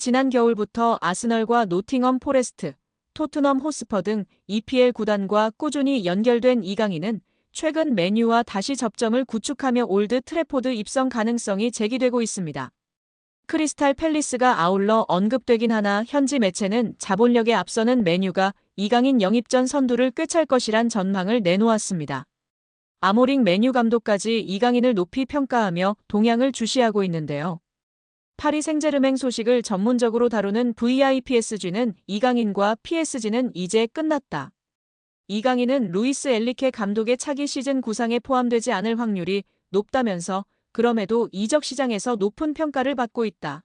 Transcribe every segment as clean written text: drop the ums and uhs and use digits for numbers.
지난 겨울부터 아스널과 노팅엄 포레스트, 토트넘 호스퍼 등 EPL 구단과 꾸준히 연결된 이강인은 최근 맨유와 다시 접점을 구축하며 올드 트래포드 입성 가능성이 제기되고 있습니다. 크리스탈 팰리스가 아울러 언급되긴 하나 현지 매체는 자본력에 앞서는 맨유가 이강인 영입 전 선두를 꿰찰 것이란 전망을 내놓았습니다. 아모링 맨유 감독까지 이강인을 높이 평가하며 동향을 주시하고 있는데요. 파리 생제르맹 소식을 전문적으로 다루는 VIPSG는 이강인과 PSG는 이제 끝났다. 이강인은 루이스 엔리케 감독의 차기 시즌 구상에 포함되지 않을 확률이 높다면서 그럼에도 이적 시장에서 높은 평가를 받고 있다.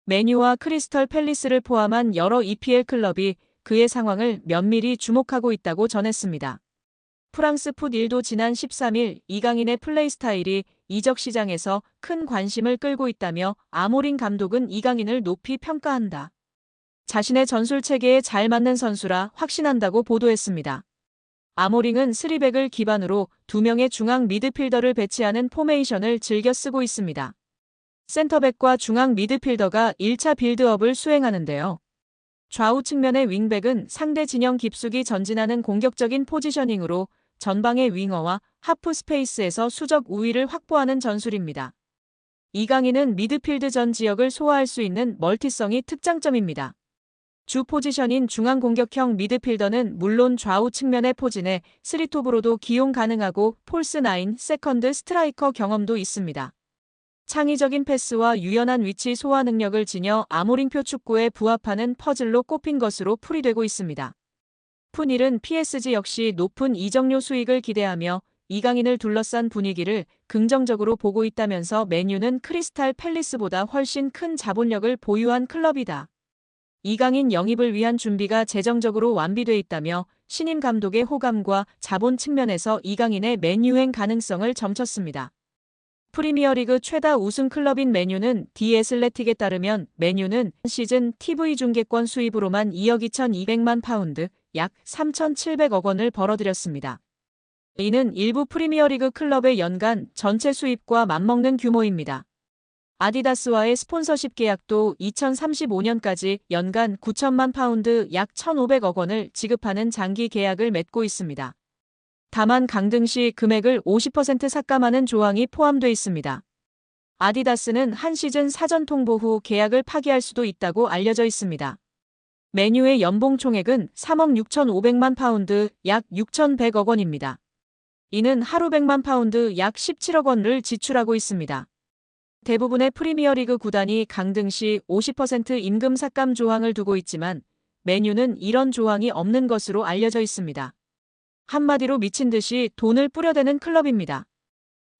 맨유와 크리스털 팰리스를 포함한 여러 EPL 클럽이 그의 상황을 면밀히 주목하고 있다고 전했습니다. 프랑스 풋1도 지난 13일 이강인의 플레이 스타일이 이적 시장에서 큰 관심을 끌고 있다며 아모링 감독은 이강인을 높이 평가한다. 자신의 전술 체계에 잘 맞는 선수라 확신한다고 보도했습니다. 아모링은 3백을 기반으로 2명의 중앙 미드필더를 배치하는 포메이션을 즐겨 쓰고 있습니다. 센터백과 중앙 미드필더가 1차 빌드업을 수행하는데요. 좌우 측면의 윙백은 상대 진영 깊숙이 전진하는 공격적인 포지셔닝으로 전방의 윙어와 하프 스페이스에서 수적 우위를 확보하는 전술입니다. 이강인은 미드필드 전 지역을 소화할 수 있는 멀티성이 특장점입니다. 주 포지션인 중앙 공격형 미드필더는 물론 좌우 측면의 포진에 3톱으로도 기용 가능하고 폴스9, 세컨드 스트라이커 경험도 있습니다. 창의적인 패스와 유연한 위치 소화 능력을 지녀 아모링표 축구에 부합하는 퍼즐로 꼽힌 것으로 풀이되고 있습니다. 풋1은 PSG 역시 높은 이적료 수익을 기대하며 이강인을 둘러싼 분위기를 긍정적으로 보고 있다면서 맨유는 크리스탈 팰리스보다 훨씬 큰 자본력을 보유한 클럽이다. 이강인 영입을 위한 준비가 재정적으로 완비돼 있다며 신임 감독의 호감과 자본 측면에서 이강인의 맨유행 가능성을 점쳤습니다. 프리미어리그 최다 우승 클럽인 맨유는 디 애슬레틱에 따르면 맨유는 시즌 TV 중계권 수입으로만 2억 2,200만 파운드, 약 3,700억 원을 벌어들였습니다. 이는 일부 프리미어리그 클럽의 연간 전체 수입과 맞먹는 규모입니다. 아디다스와의 스폰서십 계약도 2035년까지 연간 9천만 파운드 약 1,500억 원을 지급하는 장기 계약을 맺고 있습니다. 다만 강등 시 금액을 50% 삭감하는 조항이 포함돼 있습니다. 아디다스는 한 시즌 사전 통보 후 계약을 파기할 수도 있다고 알려져 있습니다. 맨유의 연봉 총액은 3억 6,500만 파운드 약 6,100억 원입니다. 이는 하루 100만 파운드 약 17억 원을 지출하고 있습니다. 대부분의 프리미어리그 구단이 강등 시 50% 임금 삭감 조항을 두고 있지만 맨유는 이런 조항이 없는 것으로 알려져 있습니다. 한마디로 미친 듯이 돈을 뿌려대는 클럽입니다.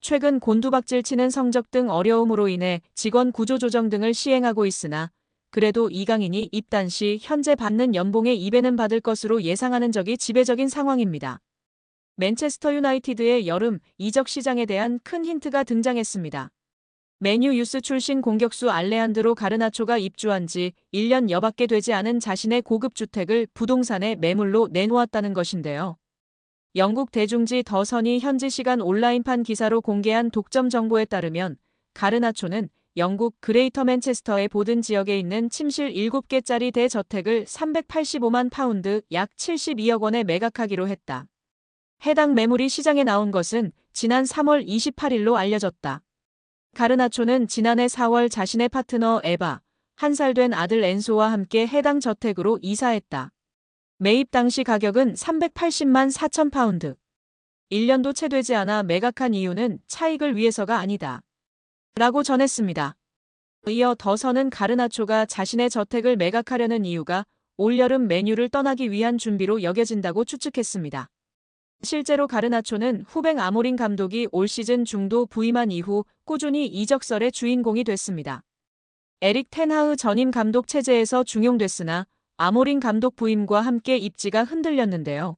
최근 곤두박질 치는 성적 등 어려움으로 인해 직원 구조 조정 등을 시행하고 있으나 그래도 이강인이 입단 시 현재 받는 연봉의 2배는 받을 것으로 예상하는 적이 지배적인 상황입니다. 맨체스터 유나이티드의 여름 이적 시장에 대한 큰 힌트가 등장했습니다. 맨유 유스 출신 공격수 알레한드로 가르나초가 입주한 지 1년 여밖에 되지 않은 자신의 고급 주택을 부동산에 매물로 내놓았다는 것인데요. 영국 대중지 더 선이 현지 시간 온라인판 기사로 공개한 독점 정보에 따르면 가르나초는 영국 그레이터 맨체스터의 보든 지역에 있는 침실 7개짜리 대저택을 385만 파운드 약 72억 원에 매각하기로 했다. 해당 매물이 시장에 나온 것은 지난 3월 28일로 알려졌다. 가르나초는 지난해 4월 자신의 파트너 에바, 1살 된 아들 엔소와 함께 해당 저택으로 이사했다. 매입 당시 가격은 380만 4천 파운드. 1년도 채 되지 않아 매각한 이유는 차익을 위해서가 아니다. 라고 전했습니다. 이어 더선은 가르나초가 자신의 저택을 매각하려는 이유가 올여름 맨유를 떠나기 위한 준비로 여겨진다고 추측했습니다. 실제로 가르나초는 후배 아모링 감독이 올 시즌 중도 부임한 이후 꾸준히 이적설의 주인공이 됐습니다. 에릭 텐하흐 전임 감독 체제에서 중용됐으나 아모링 감독 부임과 함께 입지가 흔들렸는데요.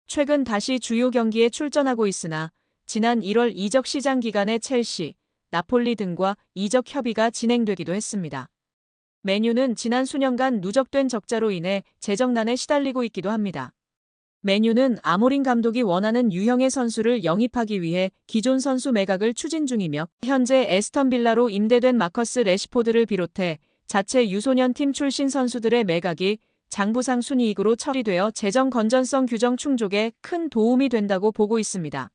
최근 다시 주요 경기에 출전하고 있으나 지난 1월 이적 시장 기간에 첼시, 나폴리 등과 이적 협의가 진행되기도 했습니다. 맨유는 지난 수년간 누적된 적자로 인해 재정난에 시달리고 있기도 합니다. 맨유는 아모링 감독이 원하는 유형의 선수를 영입하기 위해 기존 선수 매각을 추진 중이며 현재 에스턴 빌라로 임대된 마커스 레시포드를 비롯해 자체 유소년 팀 출신 선수들의 매각이 장부상 순이익으로 처리되어 재정 건전성 규정 충족에 큰 도움이 된다고 보고 있습니다.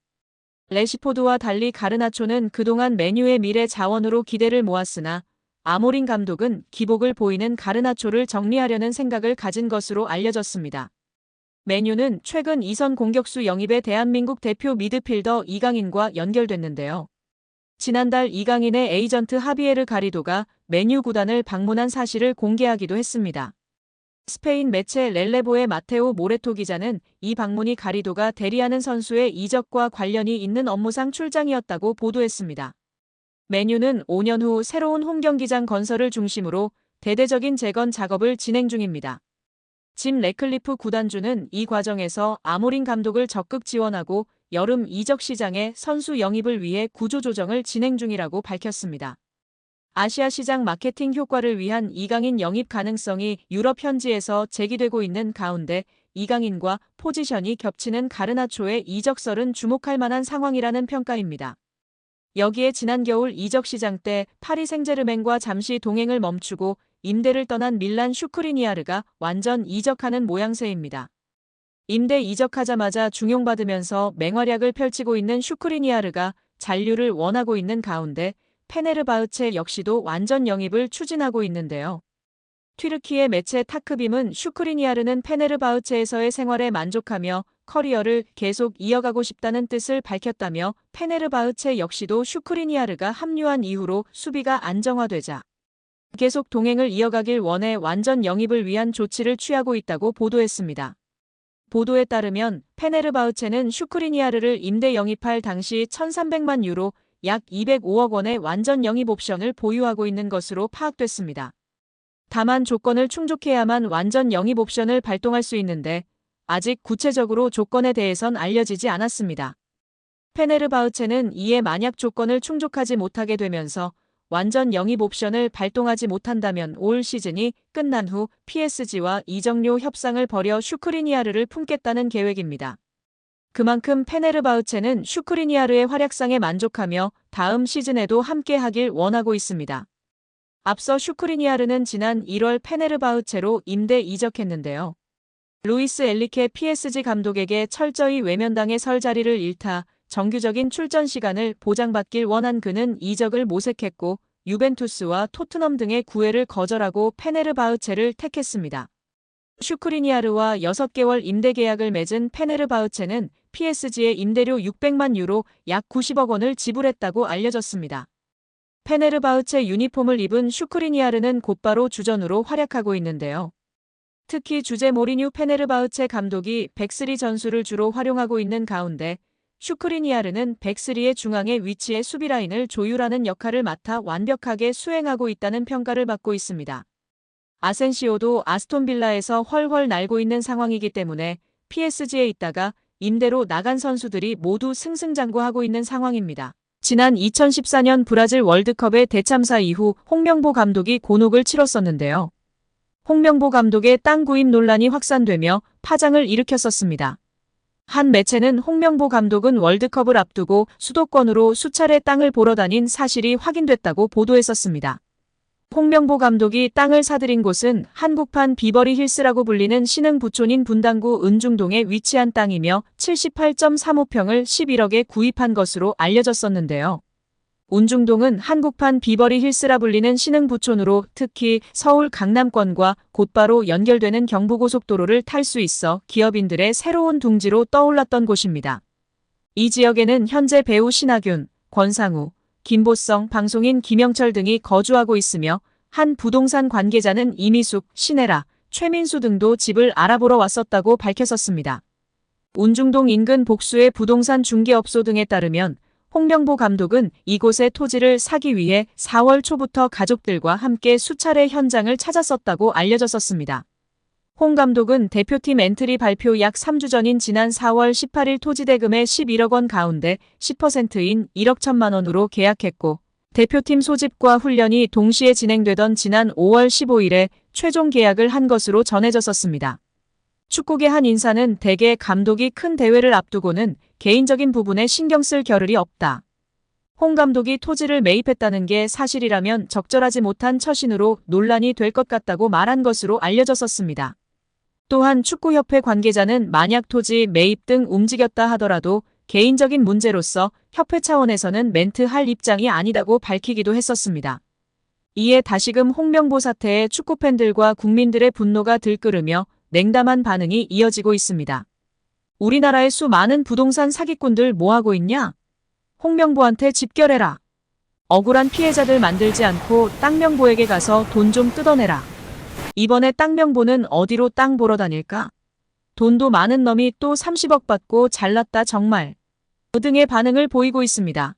레시포드와 달리 가르나초는 그동안 맨유의 미래 자원으로 기대를 모았으나 아모린 감독은 기복을 보이는 가르나초를 정리하려는 생각을 가진 것으로 알려졌습니다. 맨유는 최근 2선 공격수 영입에 대한민국 대표 미드필더 이강인과 연결됐는데요. 지난달 이강인의 에이전트 하비에르 가리도가 맨유 구단을 방문한 사실을 공개하기도 했습니다. 스페인 매체 렐레보의 마테오 모레토 기자는 이 방문이 가리도가 대리하는 선수의 이적과 관련이 있는 업무상 출장이었다고 보도했습니다. 맨유는 5년 후 새로운 홈경기장 건설을 중심으로 대대적인 재건 작업을 진행 중입니다. 짐 레클리프 구단주는 이 과정에서 아모린 감독을 적극 지원하고 여름 이적 시장에 선수 영입을 위해 구조조정을 진행 중이라고 밝혔습니다. 아시아 시장 마케팅 효과를 위한 이강인 영입 가능성이 유럽 현지에서 제기되고 있는 가운데 이강인과 포지션이 겹치는 가르나초의 이적설은 주목할 만한 상황이라는 평가입니다. 여기에 지난 겨울 이적 시장 때 파리 생제르맹과 잠시 동행을 멈추고 임대를 떠난 밀란 슈크리니아르가 완전 이적하는 모양새입니다. 임대 이적하자마자 중용받으면서 맹활약을 펼치고 있는 슈크리니아르가 잔류를 원하고 있는 가운데 페네르바흐체 역시도 완전 영입을 추진하고 있는데요. 튀르키예 매체 타크빔은 슈크리니아르는 페네르바흐체에서의 생활에 만족하며 커리어를 계속 이어가고 싶다는 뜻을 밝혔다며 페네르바흐체 역시도 슈크리니아르가 합류한 이후로 수비가 안정화되자 계속 동행을 이어가길 원해 완전 영입을 위한 조치를 취하고 있다고 보도했습니다. 보도에 따르면 페네르바흐체는 슈크리니아르를 임대 영입할 당시 1,300만 유로 약 205억 원의 완전 영입 옵션을 보유하고 있는 것으로 파악됐습니다. 다만 조건을 충족해야만 완전 영입 옵션을 발동할 수 있는데 아직 구체적으로 조건에 대해선 알려지지 않았습니다. 페네르바흐체는 이에 만약 조건을 충족하지 못하게 되면서 완전 영입 옵션을 발동하지 못한다면 올 시즌이 끝난 후 PSG와 이적료 협상을 벌여 슈크리니아르를 품겠다는 계획입니다. 그만큼 페네르바흐체는 슈크리니아르의 활약상에 만족하며 다음 시즌에도 함께하길 원하고 있습니다. 앞서 슈크리니아르는 지난 1월 페네르바흐체로 임대 이적했는데요. 루이스 엘리케 PSG 감독에게 철저히 외면당해 설 자리를 잃다 정규적인 출전 시간을 보장받길 원한 그는 이적을 모색했고 유벤투스와 토트넘 등의 구애를 거절하고 페네르바흐체를 택했습니다. 슈크리니아르와 6개월 임대 계약을 맺은 페네르바흐체는 PSG의 임대료 600만 유로 약 90억 원을 지불했다고 알려졌습니다. 페네르바흐체 유니폼을 입은 슈크리니아르는 곧바로 주전으로 활약하고 있는데요. 특히 주제 모리뉴 페네르바흐체 감독이 백스리 전술을 주로 활용하고 있는 가운데 슈크리니아르는 백스리의 중앙에 위치해 수비라인을 조율하는 역할을 맡아 완벽하게 수행하고 있다는 평가를 받고 있습니다. 아센시오도 아스톤빌라에서 훨훨 날고 있는 상황이기 때문에 PSG에 있다가 임대로 나간 선수들이 모두 승승장구하고 있는 상황입니다. 지난 2014년 브라질 월드컵의 대참사 이후 홍명보 감독이 곤혹을 치렀었는데요. 홍명보 감독의 땅 구입 논란이 확산되며 파장을 일으켰었습니다. 한 매체는 홍명보 감독은 월드컵을 앞두고 수도권으로 수차례 땅을 보러 다닌 사실이 확인됐다고 보도했었습니다. 홍명보 감독이 땅을 사들인 곳은 한국판 비버리 힐스라고 불리는 신흥 부촌인 분당구 은중동에 위치한 땅이며 78.35평을 11억에 구입한 것으로 알려졌었는데요. 은중동은 한국판 비버리 힐스라 불리는 신흥 부촌으로 특히 서울 강남권과 곧바로 연결되는 경부고속도로를 탈 수 있어 기업인들의 새로운 둥지로 떠올랐던 곳입니다. 이 지역에는 현재 배우 신하균, 권상우, 김보성, 방송인 김영철 등이 거주하고 있으며 한 부동산 관계자는 이미숙, 신혜라, 최민수 등도 집을 알아보러 왔었다고 밝혔었습니다. 은중동 인근 복수의 부동산 중개업소 등에 따르면 홍명보 감독은 이곳의 토지를 사기 위해 4월 초부터 가족들과 함께 수차례 현장을 찾았었다고 알려졌었습니다. 홍 감독은 대표팀 엔트리 발표 약 3주 전인 지난 4월 18일 토지 대금의 11억 원 가운데 10%인 1억 1천만 원으로 계약했고 대표팀 소집과 훈련이 동시에 진행되던 지난 5월 15일에 최종 계약을 한 것으로 전해졌었습니다. 축구계 한 인사는 대개 감독이 큰 대회를 앞두고는 개인적인 부분에 신경 쓸 겨를이 없다. 홍 감독이 토지를 매입했다는 게 사실이라면 적절하지 못한 처신으로 논란이 될 것 같다고 말한 것으로 알려졌었습니다. 또한 축구협회 관계자는 만약 토지 매입 등 움직였다 하더라도 개인적인 문제로서 협회 차원에서는 멘트할 입장이 아니다고 밝히기도 했었습니다. 이에 다시금 홍명보 사태에 축구팬들과 국민들의 분노가 들끓으며 냉담한 반응이 이어지고 있습니다. 우리나라의 수많은 부동산 사기꾼들 뭐하고 있냐? 홍명보한테 집결해라. 억울한 피해자들 만들지 않고 땅명보에게 가서 돈 좀 뜯어내라. 이번에 땅명보는 어디로 땅 보러 다닐까? 돈도 많은 놈이 또 30억 받고 잘났다 정말. 등의 반응을 보이고 있습니다.